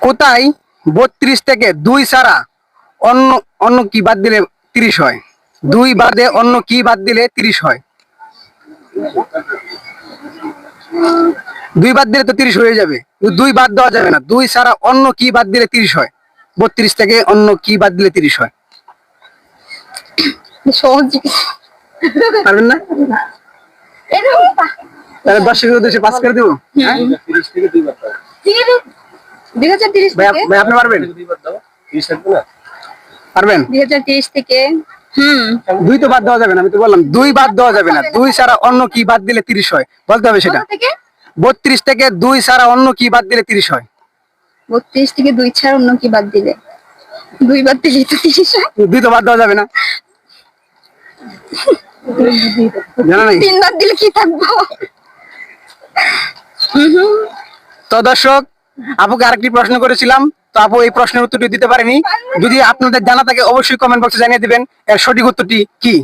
কোথায় 32 থেকে 2 ছাড়া অন্য অন্য কি বাদ দিলে 30 হয়? 2 বাদে অন্য কি বাদ দিলে 30 হয়? 2 বাদ দিলে তো 30 হয়ে যাবে, 2 বাদ দেওয়া যাবে না। 2 ছাড়া অন্য কি বাদ দিলে 30 হয়? 32 থেকে অন্য কি বাদ দিলে 30 হয়? সহজ। পারবেন না? তাহলে দর্শকের উদ্দেশ্যে পাস করে দেবো। হ্যাঁ? 2030 ভাই থেকে ভাই আপনি পারবেন? পারবেন? 2030 থেকে 2 তো বাদ দেওয়া যাবে না, আমি তো বললাম 2 বাদ দেওয়া যাবে না। 2 ছাড়া অন্য কি বাদ দিলে 30 হয় বলতে হবে সেটা। কত থেকে 32 থেকে 2 ছাড়া অন্য কি বাদ দিলে 30 হয়? 32 থেকে 2 ছাড়া অন্য কি বাদ দিলে 2 বাদ দিলে তো 30 হয়। 2 তো বাদ দেওয়া যাবে না, জানা নাই? 3 বাদ দিলে কি থাকবো? তো দর্শক, আপুকে আরেকটি প্রশ্ন করেছিলাম, তো আপু এই প্রশ্নের উত্তরটি দিতে পারেনি। যদি আপনাদের জানা থাকে অবশ্যই কমেন্ট বক্সে জানিয়ে দিবেন এর সঠিক উত্তরটি কি।